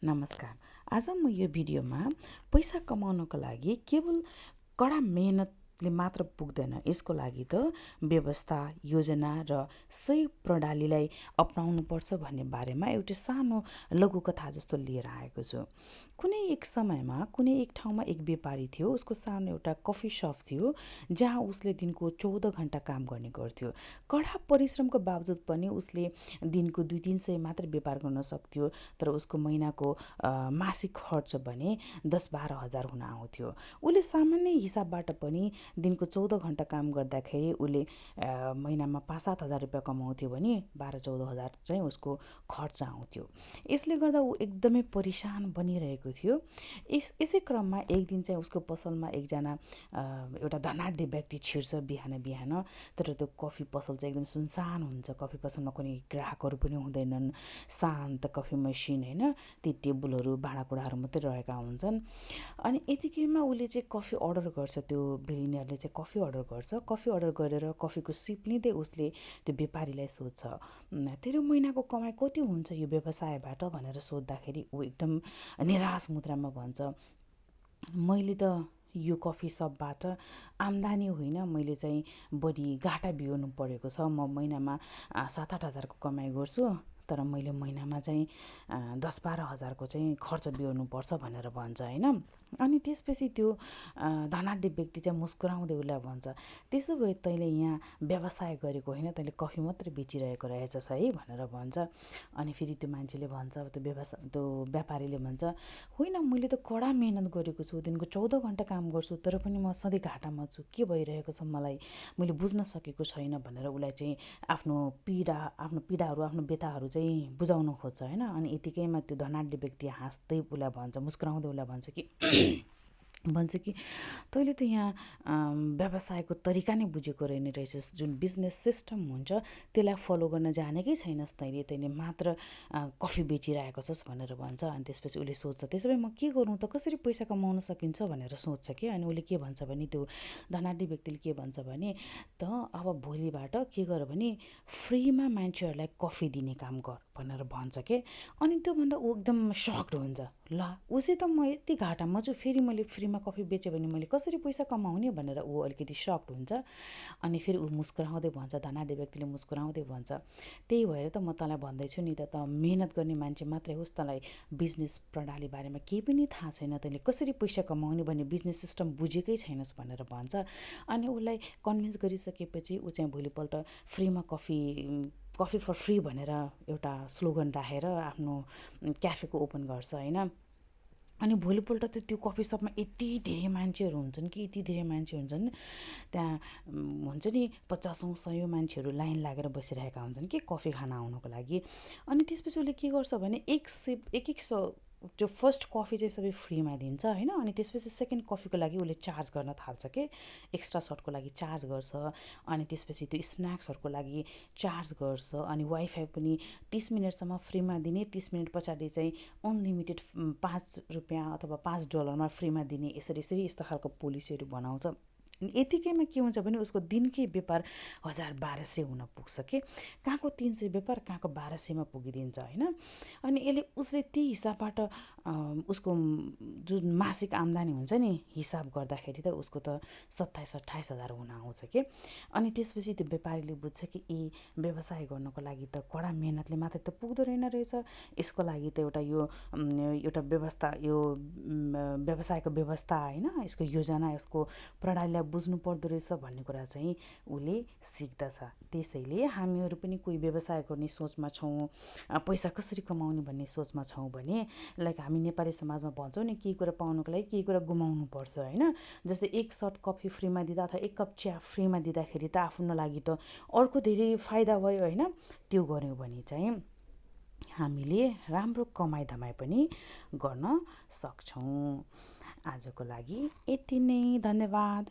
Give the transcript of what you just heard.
नमस्कार। आज म यो भिडियोमा पैसा कमाउनको लागि केवल कडा मेहनतले मात्र पुग्दैन। यसको लागि त व्यवस्था, योजना र सही प्रणालीलाई अपनाउनुपर्छ भन्ने बारेमा एउटा सानो लघुकथा जस्तो लिएर आएको छु। कुनै एक समयमा कुनै एक ठाउँमा एक व्यापारी थियो। उसको सानो एउटा कफी सप थियो जहाँ उसले दिनको 14 घण्टा काम गर्ने गर्थ्यो। कडा परिश्रमको बावजुद पनि उसले दिनको 200-300 मात्र व्यापार गर्न सक्थ्यो। तर उसको महिनाको मासिक खर्च भने 10-12 हजार हुन आउँथ्यो। उसले सामान्य हिसाबबाट पनि दिनको 14 घण्टा काम गर्दाखेरि उसले महिनामा 5-7 हजार रुपियाँ कमाउँथ्यो भने 12-14 हजार चाहिँ उसको खर्च आउँथ्यो। यसले गर्दा ऊ एकदमै परेशान बनिरहेको थियो। यसै क्रममा एक दिन चाहिँ उसको पसलमा एकजना एउटा धनाढ्य व्यक्ति छिर्छ बिहान बिहान। तर त्यो कफी पसल चाहिँ एकदम सुनसान हुन्छ। कफी पसलमा कुनै ग्राहकहरू पनि हुँदैनन्। शान्त कफी मसिन होइन, ती टेबलहरू भाँडाकुँडाहरू मात्रै रहेका हुन्छन्। अनि यतिकैमा उसले चाहिँ कफी अर्डर गर्छ। त्यो बिलिनियरले चाहिँ कफी अर्डर गर्छ। कफी अर्डर गरेर कफीको सिप लिँदै उसले त्यो व्यापारीलाई सोध्छ, तेरो महिनाको कमाइ कति हुन्छ यो व्यवसायबाट भनेर सोद्धाखेरि ऊ एकदम निराश मुद्रामा भन्छ, मैले त यो कफी सपबाट आम्दानी होइन, मैले चाहिँ बढी घाटा बिहोर्नु परेको छ। म महिनामा 7-8 हजारको कमाइ गर्छु, तर मैले महिनामा चाहिँ 10-12 हजारको चाहिँ खर्च बिहोर्नुपर्छ भनेर भन्छ होइन। अनि त्यसपछि त्यो धनाढ्य व्यक्ति चाहिँ मुस्कुराउँदै उसलाई भन्छ, त्यसो भए तैँले यहाँ व्यवसाय गरेको होइन, तैँले कफी मात्रै बेचिरहेको रहेछस् है भनेर भन्छ। अनि फेरि त्यो मान्छेले भन्छ, त्यो व्यापारीले भन्छ, होइन मैले त कडा मेहनत गरेको छु, दिनको 14 घण्टा काम गर्छु, तर पनि म सधैँ घाटामा छु, के भइरहेको छ मलाई मैले बुझ्न सकेको छैन भनेर उसलाई चाहिँ आफ्नो पीडाहरू आफ्नो व्यथाहरू चाहिँ बुझाउन खोज्छ होइन। अनि यतिकैमा त्यो धनाढ्य व्यक्ति हाँस्दै उसलाई भन्छ, मुस्कुराउँदै उसलाई भन्छ कि तैँले त यहाँ व्यवसायको तरिका नै बुझेको रहेछस्। जुन बिजनेस सिस्टम हुन्छ त्यसलाई फलो गर्न जानेकै छैनस् तैँले मात्र कफी बेचिरहेको छस् भनेर भन्छ। अनि त्यसपछि उसले सोध्छ, त्यसो भए म के गरौँ त, कसरी पैसा कमाउन सकिन्छ भनेर सोध्छ कि। अनि उसले के भन्छ भने, त्यो धनाढ्य व्यक्तिले के भन्छ भने, त अब भोलिबाट के गर भने फ्रीमा मान्छेहरूलाई कफी दिने काम गर भनेर भन्छ के। अनि त्योभन्दा ऊ एकदम सक्ड हुन्छ, ल उसै त म यति घाटामा छु, फेरि मैले फ्रीमा कफी बेचेँ भने मैले कसरी पैसा कमाउने भनेर ऊ अलिकति सक्ड हुन्छ। अनि फेरि ऊ मुस्कुराउँदै भन्छ, धनाढ्य व्यक्तिले मुस्कुराउँदै भन्छ, त्यही भएर त म तँलाई भन्दैछु नि त मेहनत गर्ने मान्छे मात्रै होस्, तँलाई बिजनेस प्रणाली बारेमा केही पनि थाहा छैन, तैँले कसरी पैसा कमाउने भन्ने बिजनेस सिस्टम बुझेकै छैनस् भनेर भन्छ। अनि उसलाई कन्भिन्स गरिसकेपछि ऊ चाहिँ भोलिपल्ट फ्रीमा कफी फर फ्री भनेर एउटा स्लोगन राखेर आफ्नो क्याफेको ओपन गर्छ होइन। अनि भोलिपल्ट त त्यो कफी सपमा यति धेरै मान्छेहरू हुन्छन् कि त्यहाँ हुन्छ नि 50-100 मान्छेहरू लाइन लागेर बसिरहेका हुन्छन् कि कफी खान आउनको लागि। अनि त्यसपछि उसले के गर्छ भने एक त्यो फर्स्ट कफी चाहिँ सबै फ्रीमा दिन्छ होइन। अनि त्यसपछि सेकेन्ड कफीको लागि उसले चार्ज गर्न थाल्छ कि, एक्स्ट्रा सटको लागि चार्ज गर्छ। अनि त्यसपछि त्यो स्न्याक्सहरूको लागि चार्ज गर्छ। अनि वाइफाई पनि 30 मिनटसम्म फ्रीमा दिने, 30 मिनट पछाडि चाहिँ अनलिमिटेड 5 रुपियाँ अथवा $5 फ्रीमा दिने, यसरी यस्तो खालको पोलिसीहरू बनाउँछ। यतिकैमा के हुन्छ भने उसको दिनकै व्यापार 1000-1200 हुन पुग्छ कि, कहाँको 300 व्यापार कहाँको 1200मा पुगिदिन्छ होइन। अनि उसले त्यही हिसाबबाट उसको जुन मासिक आम्दानी हुन्छ नि हिसाब गर्दाखेरि त उसको त 27-28 हजार हुन आउँछ कि। अनि त्यसपछि त्यो व्यापारीले बुझ्छ कि व्यवसाय गर्नको लागि त कडा मेहनतले मात्रै त पुग्दो रहेछ, यसको लागि त एउटा व्यवस्था, यो व्यवसायको व्यवस्था होइन, यसको योजना, यसको प्रणालीलाई बुझ्नु पर्दो रहेछ भन्ने कुरा चाहिँ उसले सिक्दछ। त्यसैले हामीहरू पनि कोही व्यवसाय गर्ने सोचमा छौँ, पैसा कसरी कमाउने भन्ने सोचमा छौँ भने, लाइक हामी नेपाली समाजमा भन्छौँ नि, केही कुरा पाउनुको लागि केही कुरा गुमाउनु पर्छ होइन। जस्तै एक सट कफी फ्रीमा दिँदा अथवा एक कप चिया फ्रीमा दिँदाखेरि त आफ्नो लागि त अर्को धेरै फाइदा भयो होइन। त्यो गऱ्यौँ भने चाहिँ हामीले राम्रो कमाइ धमाइ पनि गर्न सक्छौँ। आजको लागि यति नै, धन्यवाद।